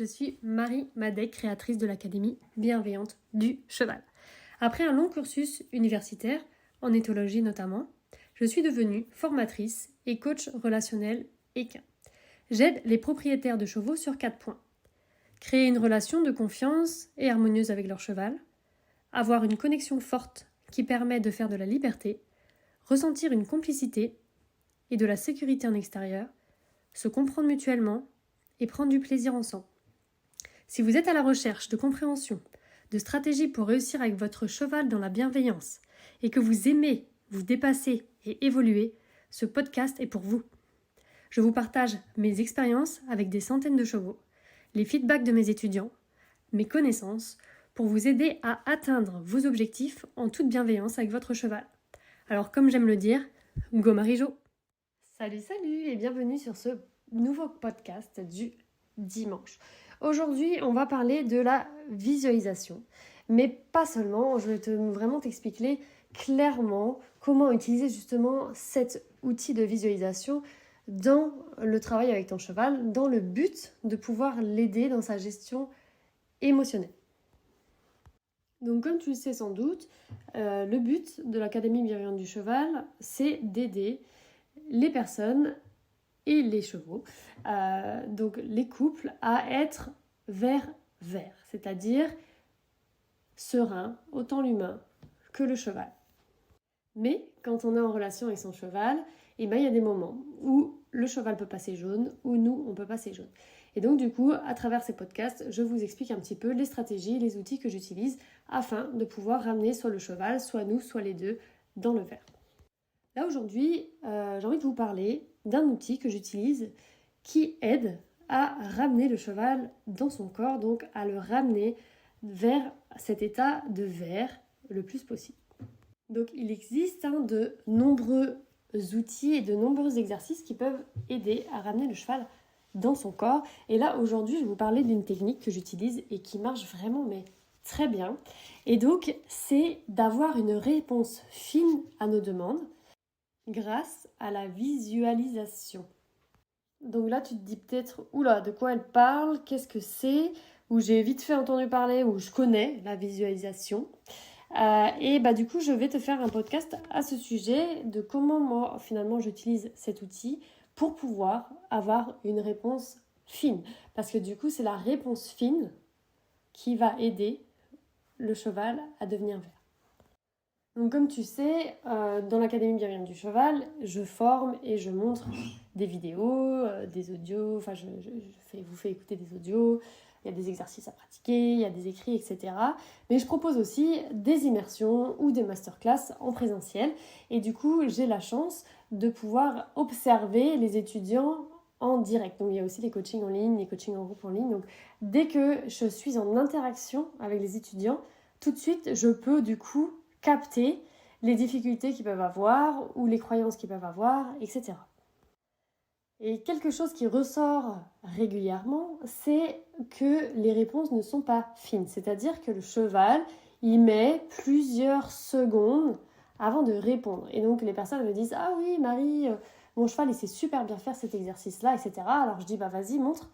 je suis Marie Madec, créatrice de l'Académie bienveillante du cheval. Après un long cursus universitaire, en éthologie notamment, je suis devenue formatrice et coach relationnel équin. J'aide les propriétaires de chevaux sur 4 points. Créer une relation de confiance et harmonieuse avec leur cheval, avoir une connexion forte qui permet de faire de la liberté, ressentir une complicité et de la sécurité en extérieur, se comprendre mutuellement et prendre du plaisir ensemble. Si vous êtes à la recherche de compréhension, de stratégies pour réussir avec votre cheval dans la bienveillance et que vous aimez vous dépasser et évoluer, ce podcast est pour vous. Je vous partage mes expériences avec des centaines de chevaux, les feedbacks de mes étudiants, mes connaissances pour vous aider à atteindre vos objectifs en toute bienveillance avec votre cheval. Alors comme j'aime le dire, go Marie-Jo! Salut et bienvenue sur ce nouveau podcast du dimanche. Aujourd'hui, on va parler de la visualisation, mais pas seulement, je vais vraiment t'expliquer clairement comment utiliser justement cet outil de visualisation dans le travail avec ton cheval, dans le but de pouvoir l'aider dans sa gestion émotionnelle. Donc comme tu le sais sans doute, le but de l'Académie bienveillante du cheval, c'est d'aider les personnes et les chevaux, donc les couples, à être vert, c'est-à-dire serein, autant l'humain que le cheval. Mais quand on est en relation avec son cheval, il y a des moments où le cheval peut passer jaune, ou nous, on peut passer jaune. Et donc du coup, à travers ces podcasts, je vous explique un petit peu les stratégies, les outils que j'utilise afin de pouvoir ramener soit le cheval, soit nous, soit les deux dans le vert. Là aujourd'hui, j'ai envie de vous parler d'un outil que j'utilise qui aide à ramener le cheval dans son corps, donc à le ramener vers cet état de vert le plus possible. Donc il existe de nombreux outils et de nombreux exercices qui peuvent aider à ramener le cheval dans son corps. Et là aujourd'hui, je vais vous parler d'une technique que j'utilise et qui marche vraiment très bien. Et donc c'est d'avoir une réponse fine à nos demandes grâce à la visualisation. Donc là, tu te dis peut-être, oula, de quoi elle parle, qu'est-ce que c'est, ou j'ai vite fait entendu parler, ou je connais la visualisation. Et du coup, je vais te faire un podcast à ce sujet de comment moi, finalement, j'utilise cet outil pour pouvoir avoir une réponse fine. Parce que du coup, c'est la réponse fine qui va aider le cheval à devenir vert. Donc comme tu sais, dans l'Académie bienveillante du cheval, je forme et je montre des vidéos, des audios, vous fais écouter des audios, il y a des exercices à pratiquer, il y a des écrits, etc. Mais je propose aussi des immersions ou des masterclass en présentiel. Et du coup, j'ai la chance de pouvoir observer les étudiants en direct. Donc il y a aussi les coachings en ligne, les coachings en groupe en ligne. Donc dès que je suis en interaction avec les étudiants, tout de suite, je peux du coup capter les difficultés qu'ils peuvent avoir ou les croyances qu'ils peuvent avoir, etc. Et quelque chose qui ressort régulièrement, c'est que les réponses ne sont pas fines. C'est-à-dire que le cheval, il met plusieurs secondes avant de répondre. Et donc les personnes me disent « Ah oui Marie, mon cheval il sait super bien faire cet exercice-là, etc. » Alors je dis « Vas-y, montre ».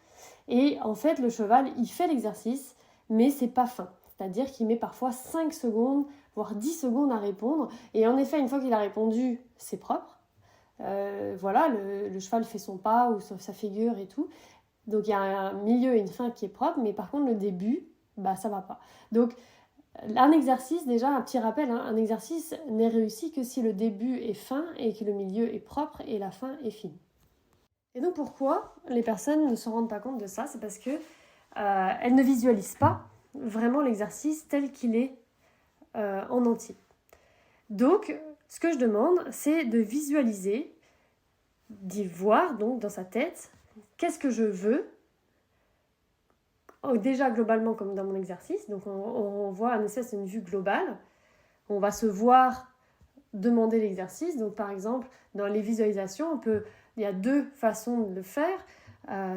Et en fait, le cheval, il fait l'exercice, mais c'est pas fin. C'est-à-dire qu'il met parfois 5 secondes, voire 10 secondes à répondre. Et en effet, une fois qu'il a répondu, c'est propre. Le cheval fait son pas ou sa figure et tout. Donc il y a un milieu et une fin qui est propre, mais par contre le début, ça va pas. Donc un exercice, déjà un petit rappel, un exercice n'est réussi que si le début est fin et que le milieu est propre et la fin est fine. Et donc pourquoi les personnes ne se rendent pas compte de ça? C'est parce que elles ne visualisent pas vraiment l'exercice tel qu'il est en entier. Donc, ce que je demande, c'est de visualiser, d'y voir donc dans sa tête, qu'est-ce que je veux, déjà globalement comme dans mon exercice, donc on voit un espèce d'une vue globale, on va se voir demander l'exercice, donc par exemple, dans les visualisations, il y a 2 façons de le faire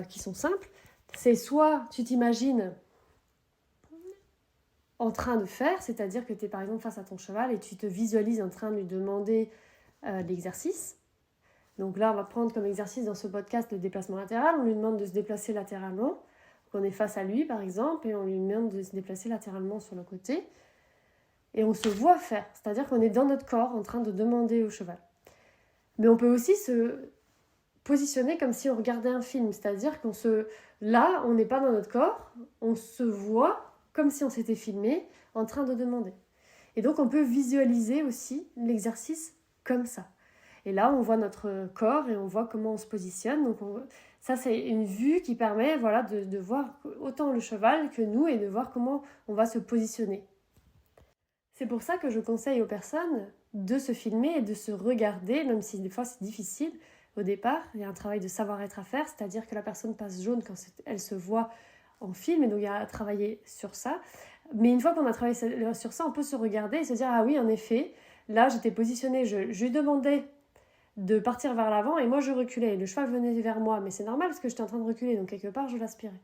qui sont simples, c'est soit tu t'imagines en train de faire, c'est-à-dire que tu es par exemple face à ton cheval et tu te visualises en train de lui demander l'exercice. Donc là, on va prendre comme exercice dans ce podcast le déplacement latéral. On lui demande de se déplacer latéralement. qu'on est face à lui par exemple et on lui demande de se déplacer latéralement sur le côté et on se voit faire, c'est-à-dire qu'on est dans notre corps en train de demander au cheval. Mais on peut aussi se positionner comme si on regardait un film, c'est-à-dire là, on n'est pas dans notre corps, on se voit comme si on s'était filmé en train de demander. Et donc, on peut visualiser aussi l'exercice comme ça. Et là, on voit notre corps et on voit comment on se positionne. Donc, ça, c'est une vue qui permet de voir autant le cheval que nous et de voir comment on va se positionner. C'est pour ça que je conseille aux personnes de se filmer et de se regarder, même si des fois c'est difficile au départ. Il y a un travail de savoir-être à faire, c'est-à-dire que la personne passe jaune quand elle se voit en film, et donc il y a à travailler sur ça. Mais une fois qu'on a travaillé sur ça, on peut se regarder et se dire « Ah oui, en effet, là j'étais positionnée, je lui demandais de partir vers l'avant et moi je reculais. Le cheval venait vers moi, mais c'est normal parce que j'étais en train de reculer, donc quelque part je l'aspirais.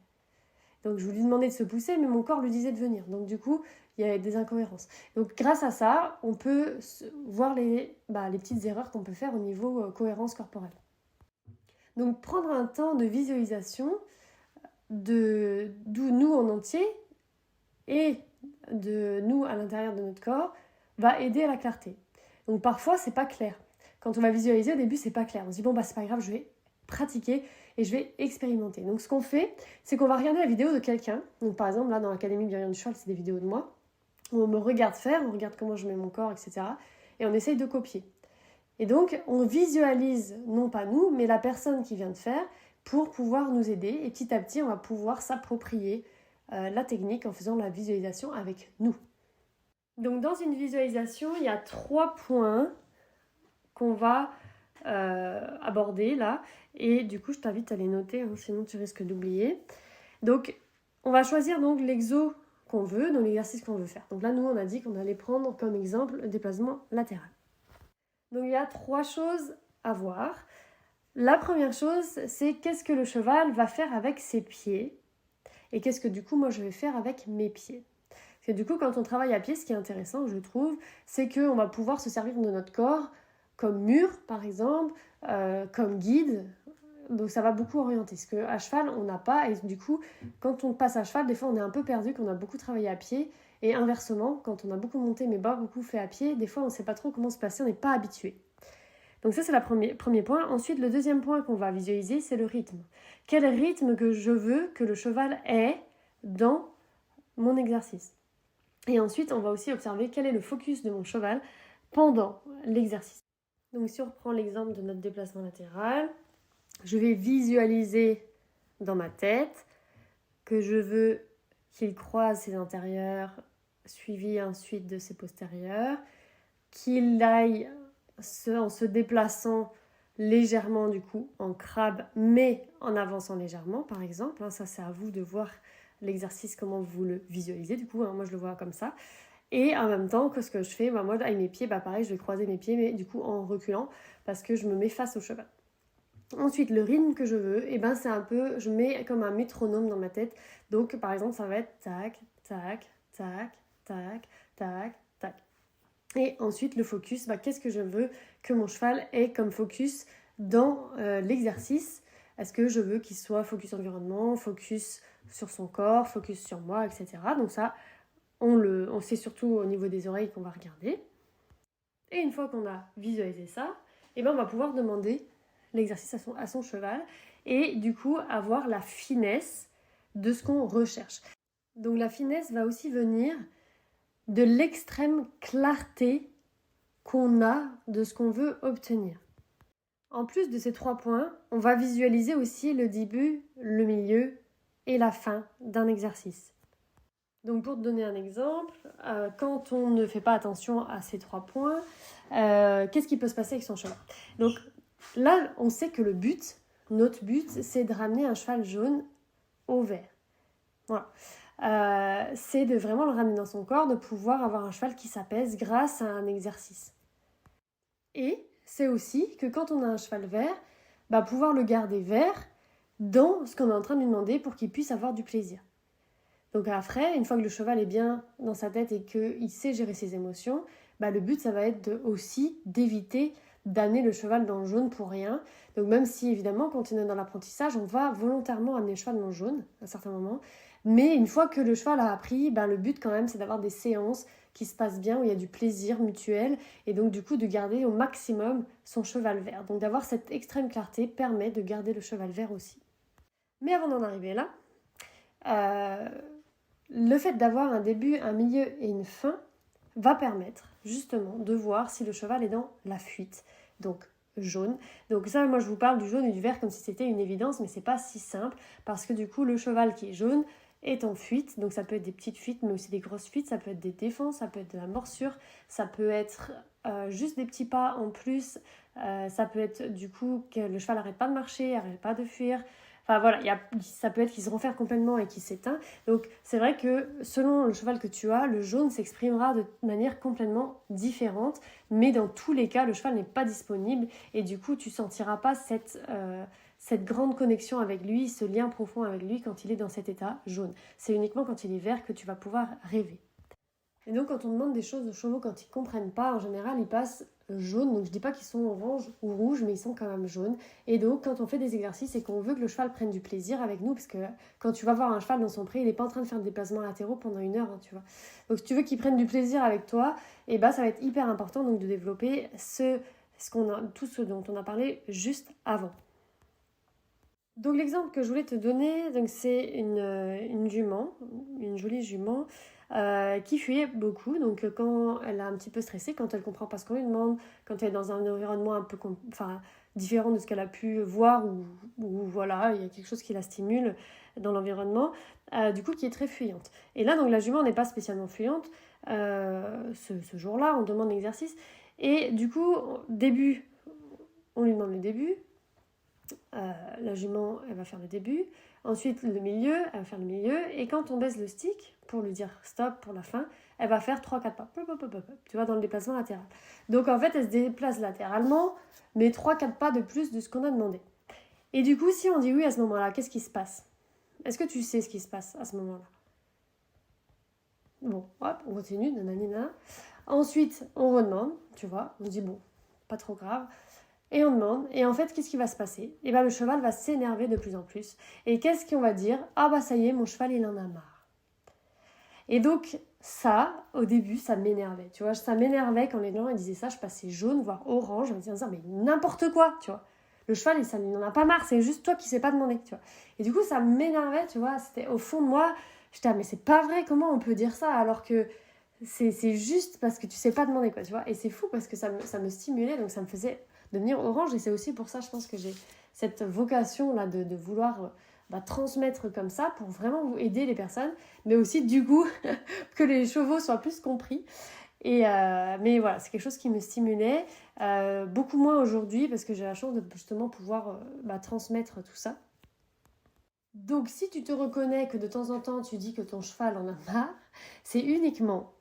Donc je lui demandais de se pousser, mais mon corps lui disait de venir. Donc du coup, il y avait des incohérences. Donc grâce à ça, on peut voir les petites erreurs qu'on peut faire au niveau cohérence corporelle. Donc prendre un temps de visualisation de nous en entier et de nous à l'intérieur de notre corps va aider à la clarté. Donc parfois, c'est pas clair. Quand on va visualiser, au début, c'est pas clair. On se dit, c'est pas grave, je vais pratiquer et je vais expérimenter. Donc ce qu'on fait, c'est qu'on va regarder la vidéo de quelqu'un. Donc par exemple, là, dans l'Académie Bienveillante du Cheval, c'est des vidéos de moi, où on me regarde faire, on regarde comment je mets mon corps, etc. Et on essaye de copier. Et donc, on visualise, non pas nous, mais la personne qui vient de faire, pour pouvoir nous aider. Et petit à petit, on va pouvoir s'approprier la technique en faisant la visualisation avec nous. Donc dans une visualisation, il y a 3 points qu'on va aborder là. Et du coup, je t'invite à les noter, sinon tu risques d'oublier. Donc, on va choisir donc l'exo qu'on veut, donc l'exercice qu'on veut faire. Donc là, nous, on a dit qu'on allait prendre comme exemple le déplacement latéral. Donc il y a 3 choses à voir. La première chose, c'est qu'est-ce que le cheval va faire avec ses pieds et qu'est-ce que du coup, moi, je vais faire avec mes pieds. Parce que du coup, quand on travaille à pied, ce qui est intéressant, je trouve, c'est qu'on va pouvoir se servir de notre corps comme mur, par exemple, comme guide. Donc ça va beaucoup orienter. Parce qu'à cheval, on n'a pas. Et du coup, quand on passe à cheval, des fois, on est un peu perdu, qu'on a beaucoup travaillé à pied. Et inversement, quand on a beaucoup monté, mais pas beaucoup fait à pied, des fois, on ne sait pas trop comment se placer, on n'est pas habitué. Donc ça, c'est le premier point. Ensuite, le deuxième point qu'on va visualiser, c'est le rythme. Quel rythme que je veux que le cheval ait dans mon exercice. Et ensuite, on va aussi observer quel est le focus de mon cheval pendant l'exercice. Donc si on reprend l'exemple de notre déplacement latéral, je vais visualiser dans ma tête que je veux qu'il croise ses antérieurs, suivi ensuite de ses postérieurs, qu'il aille en se déplaçant légèrement du coup en crabe, mais en avançant légèrement par exemple. Ça, c'est à vous de voir l'exercice, comment vous le visualisez du coup. Moi, je le vois comme ça. Et en même temps, que ce que je fais, moi, avec mes pieds, pareil, je vais croiser mes pieds, mais du coup en reculant, parce que je me mets face au cheval. Ensuite, le rythme que je veux, c'est un peu, je mets comme un métronome dans ma tête. Donc, par exemple, ça va être tac, tac, tac, tac, tac, tac. Et ensuite, le focus, qu'est-ce que je veux que mon cheval ait comme focus dans l'exercice? Est-ce que je veux qu'il soit focus environnement, focus sur son corps, focus sur moi, etc. Donc ça, on sait surtout au niveau des oreilles qu'on va regarder. Et une fois qu'on a visualisé ça, on va pouvoir demander l'exercice à son cheval et du coup avoir la finesse de ce qu'on recherche. Donc la finesse va aussi venir de l'extrême clarté qu'on a de ce qu'on veut obtenir. En plus de ces 3 points, on va visualiser aussi le début, le milieu et la fin d'un exercice. Donc pour te donner un exemple, quand on ne fait pas attention à ces 3 points, qu'est-ce qui peut se passer avec son cheval? Donc là, on sait que notre but, c'est de ramener un cheval jaune au vert. Voilà. C'est de vraiment le ramener dans son corps, de pouvoir avoir un cheval qui s'apaise grâce à un exercice. Et c'est aussi que quand on a un cheval vert, pouvoir le garder vert dans ce qu'on est en train de lui demander pour qu'il puisse avoir du plaisir. Donc après, une fois que le cheval est bien dans sa tête et qu'il sait gérer ses émotions, le but, ça va être aussi d'éviter d'amener le cheval dans le jaune pour rien. Donc même si évidemment quand on est dans l'apprentissage, on va volontairement amener le cheval dans le jaune à un certain moment. Mais une fois que le cheval a appris, le but quand même c'est d'avoir des séances qui se passent bien, où il y a du plaisir mutuel, et donc du coup de garder au maximum son cheval vert. Donc d'avoir cette extrême clarté permet de garder le cheval vert aussi. Mais avant d'en arriver là, le fait d'avoir un début, un milieu et une fin va permettre justement de voir si le cheval est dans la fuite, donc jaune. Donc ça, moi je vous parle du jaune et du vert comme si c'était une évidence, mais c'est pas si simple, parce que du coup le cheval qui est jaune est en fuite, donc ça peut être des petites fuites, mais aussi des grosses fuites, ça peut être des défenses, ça peut être de la morsure, ça peut être juste des petits pas en plus, ça peut être du coup que le cheval n'arrête pas de marcher, n'arrête pas de fuir. Enfin voilà, ça peut être qu'il se renferme complètement et qu'il s'éteint. Donc c'est vrai que selon le cheval que tu as, le jaune s'exprimera de manière complètement différente. Mais dans tous les cas, le cheval n'est pas disponible et du coup tu ne sentiras pas cette grande connexion avec lui, ce lien profond avec lui quand il est dans cet état jaune. C'est uniquement quand il est vert que tu vas pouvoir rêver. Et donc quand on demande des choses aux chevaux quand ils ne comprennent pas, en général ils passent jaune. Donc je ne dis pas qu'ils sont orange ou rouge, mais ils sont quand même jaunes. Et donc quand on fait des exercices et qu'on veut que le cheval prenne du plaisir avec nous, parce que quand tu vas voir un cheval dans son pré, il n'est pas en train de faire des déplacements latéraux pendant 1 heure, tu vois. Donc si tu veux qu'il prenne du plaisir avec toi, et ça va être hyper important donc de développer tout ce dont on a parlé juste avant. Donc l'exemple que je voulais te donner, donc c'est une jument, une jolie jument, qui fuyait beaucoup. Donc quand elle est un petit peu stressée, quand elle comprend pas ce qu'on lui demande, quand elle est dans un environnement un peu différent de ce qu'elle a pu voir, ou voilà, il y a quelque chose qui la stimule dans l'environnement, du coup qui est très fuyante. Et là donc la jument n'est pas spécialement fuyante, ce jour-là on demande l'exercice, et du coup début, on lui demande le début. La jument, elle va faire le début. Ensuite, le milieu, elle va faire le milieu. Et quand on baisse le stick, pour lui dire stop pour la fin, elle va faire 3-4 pas. Tu vois, dans le déplacement latéral. Donc, en fait, elle se déplace latéralement, mais 3-4 pas de plus de ce qu'on a demandé. Et du coup, si on dit oui à ce moment-là, qu'est-ce qui se passe ? Est-ce que tu sais ce qui se passe à ce moment-là ? Bon, hop, on continue, nanana. Ensuite, on redemande, tu vois. On dit bon, pas trop grave. Et on demande, et en fait, qu'est-ce qui va se passer ? Et le cheval va s'énerver de plus en plus. Et qu'est-ce qu'on va dire ? Ah ça y est, mon cheval, il en a marre. Et donc, ça, au début, ça m'énervait. Tu vois, ça m'énervait quand les gens ils disaient ça, je passais jaune, voire orange, en me disant, mais n'importe quoi, tu vois. Le cheval, il n'en a pas marre, c'est juste toi qui sais pas demander, tu vois. Et du coup, ça m'énervait, tu vois, c'était au fond de moi, j'étais, mais c'est pas vrai, comment on peut dire ça, alors que c'est juste parce que tu sais pas demander, quoi, tu vois. Et c'est fou parce que ça me stimulait, donc ça me faisait devenir orange, et c'est aussi pour ça je pense que j'ai cette vocation là de vouloir transmettre comme ça pour vraiment aider les personnes, mais aussi du coup que les chevaux soient plus compris. Mais voilà, c'est quelque chose qui me stimulait, beaucoup moins aujourd'hui parce que j'ai la chance de justement pouvoir transmettre tout ça. Donc si tu te reconnais que de temps en temps tu dis que ton cheval en a marre, c'est uniquement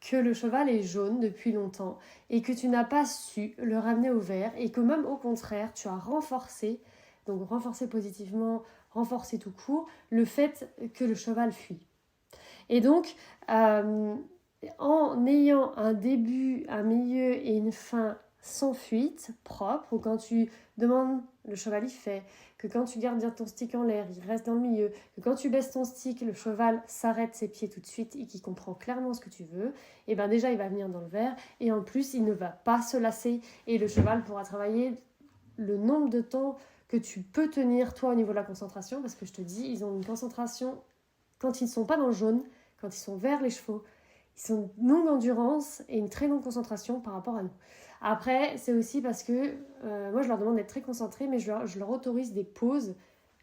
que le cheval est jaune depuis longtemps et que tu n'as pas su le ramener au vert, et que même au contraire tu as renforcé positivement, renforcé tout court le fait que le cheval fuit. Et donc en ayant un début, un milieu et une fin sans fuite, propre, ou quand tu demandes, le cheval il fait, que quand tu gardes bien ton stick en l'air, il reste dans le milieu, que quand tu baisses ton stick, le cheval s'arrête ses pieds tout de suite et qu'il comprend clairement ce que tu veux, et déjà il va venir dans le vert, et en plus il ne va pas se lasser, et le cheval pourra travailler le nombre de temps que tu peux tenir toi au niveau de la concentration, parce que je te dis, ils ont une concentration, quand ils ne sont pas dans le jaune, quand ils sont verts les chevaux, ils sont une longue endurance et une très longue concentration par rapport à nous. Après, c'est aussi parce que moi, je leur demande d'être très concentrés, mais je leur autorise des pauses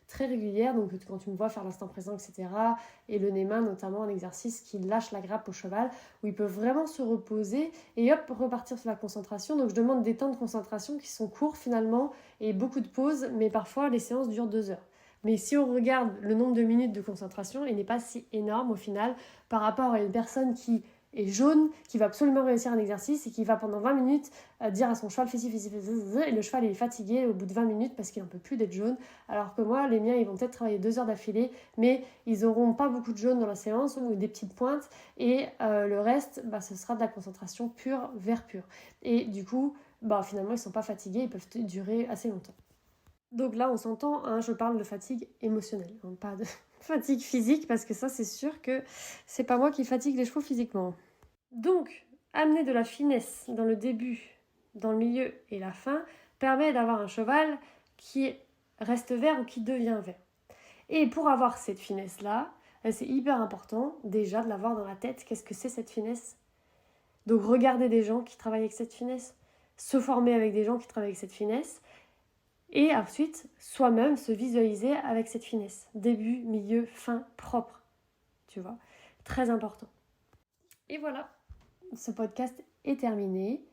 très régulières. Donc, quand tu me vois faire l'instant présent, etc., et le nez-main, notamment un exercice qui lâche la grappe au cheval, où ils peuvent vraiment se reposer et hop, repartir sur la concentration. Donc, je demande des temps de concentration qui sont courts finalement et beaucoup de pauses, mais parfois, les séances durent 2 heures. Mais si on regarde le nombre de minutes de concentration, il n'est pas si énorme au final par rapport à une personne qui est jaune, qui va absolument réussir un exercice et qui va pendant 20 minutes dire à son cheval fais ci, et le cheval est fatigué au bout de 20 minutes parce qu'il n'en peut plus d'être jaune, alors que moi, les miens, ils vont peut-être travailler 2 heures d'affilée, mais ils n'auront pas beaucoup de jaune dans la séance ou des petites pointes, et le reste, ce sera de la concentration pure, vert pur. Et du coup, finalement ils sont pas fatigués, ils peuvent durer assez longtemps. Donc là on s'entend, hein, je parle de fatigue émotionnelle, hein, pas de fatigue physique, parce que ça c'est sûr que c'est pas moi qui fatigue les chevaux physiquement. Donc amener de la finesse dans le début, dans le milieu et la fin permet d'avoir un cheval qui reste vert ou qui devient vert. Et pour avoir cette finesse-là, c'est hyper important déjà de l'avoir dans la tête. Qu'est-ce que c'est cette finesse ? Donc regarder des gens qui travaillent avec cette finesse, se former avec des gens qui travaillent avec cette finesse, et ensuite soi-même se visualiser avec cette finesse. Début, milieu, fin, propre. Tu vois ? Très important. Et voilà, ce podcast est terminé.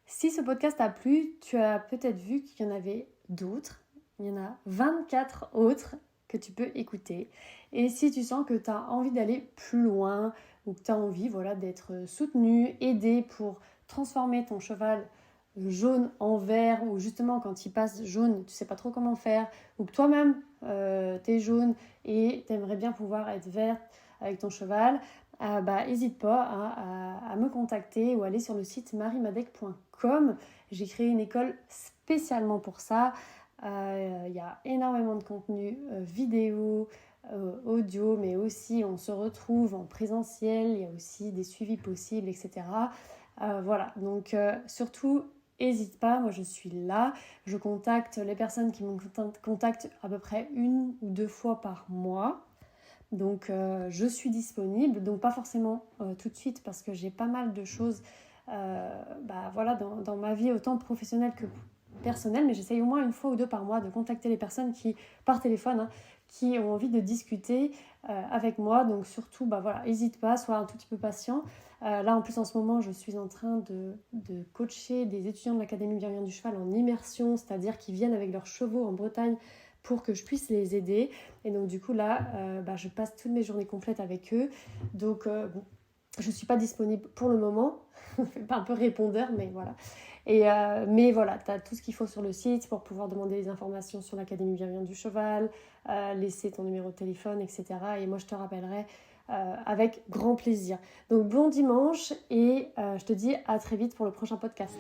Si ce podcast t'a plu, tu as peut-être vu qu'il y en avait d'autres. Il y en a 24 autres que tu peux écouter. Et si tu sens que tu as envie d'aller plus loin ou que tu as envie d'être soutenu, aidé pour transformer ton cheval jaune en vert, ou justement quand il passe jaune, tu sais pas trop comment faire, ou que toi-même tu es jaune et tu aimerais bien pouvoir être vert avec ton cheval, n'hésite pas à me contacter ou aller sur le site marimadec.com. J'ai créé une école spécialement pour ça. Il y a énormément de contenu vidéo, audio, mais aussi on se retrouve en présentiel, il y a aussi des suivis possibles, etc. Voilà, donc surtout n'hésite pas, moi je suis là, je contacte les personnes qui me contactent à peu près 1 ou 2 fois par mois. Donc je suis disponible, donc pas forcément tout de suite parce que j'ai pas mal de choses dans ma vie, autant professionnelle que personnelle, mais j'essaye au moins 1 fois ou 2 par mois de contacter les personnes qui, par téléphone, qui ont envie de discuter avec moi. Donc surtout, n'hésite pas, sois un tout petit peu patient. Là en plus en ce moment je suis en train de coacher des étudiants de l'Académie Bienveillante du Cheval en immersion, c'est-à-dire qu'ils viennent avec leurs chevaux en Bretagne pour que je puisse les aider. Et donc du coup là, je passe toutes mes journées complètes avec eux. Donc je ne suis pas disponible pour le moment. Pas un peu répondeur, mais voilà. Mais voilà, tu as tout ce qu'il faut sur le site pour pouvoir demander les informations sur l'Académie Bienveillante du Cheval, laisser ton numéro de téléphone, etc. Et moi, je te rappellerai avec grand plaisir. Donc bon dimanche et je te dis à très vite pour le prochain podcast.